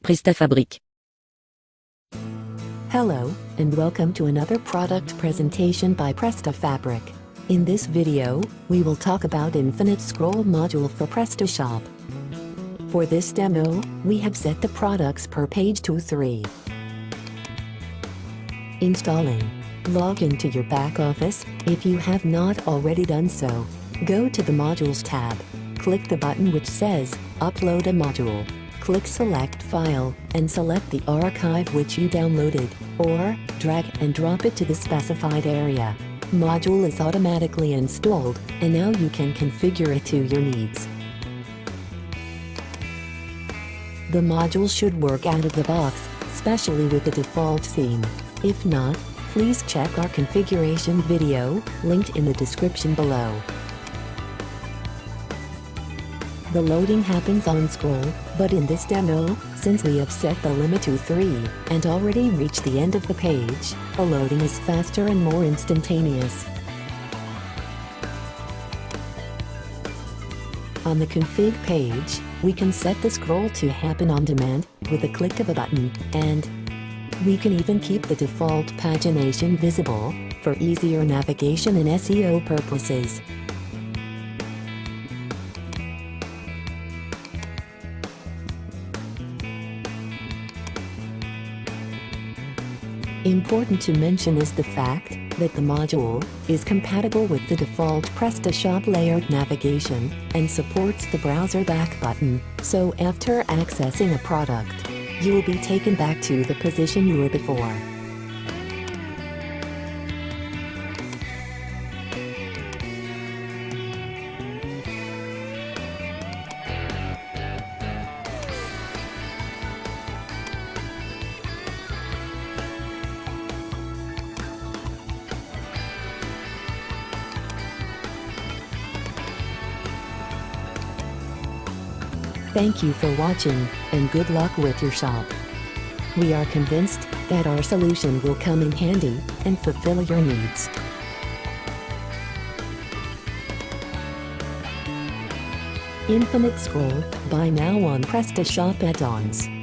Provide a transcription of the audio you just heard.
Prestafabric. Hello, and welcome to another product presentation by Prestafabric. In this video, we will talk about Infinite Scroll module for Prestashop. For this demo, we have set the products per page to 3. Installing. Log into your back office. If you have not already done so, go to the Modules tab. Click the button which says, Upload a module. Click Select File, and select the archive which you downloaded, or drag and drop it to the specified area. Module is automatically installed, and now you can configure it to your needs. The module should work out of the box, especially with the default theme. If not, please check our configuration video, linked in the description below. The loading happens on scroll, but in this demo, since we have set the limit to 3 and already reached the end of the page, the loading is faster and more instantaneous. On the config page, we can set the scroll to happen on demand with a click of a button, and we can even keep the default pagination visible for easier navigation and SEO purposes. Important to mention is the fact that the module is compatible with the default Prestashop layered navigation and supports the browser back button, so after accessing a product, you will be taken back to the position you were before. Thank you for watching, and good luck with your shop. We are convinced that our solution will come in handy and fulfill your needs. Infinite Scroll, buy now on Prestashop Addons.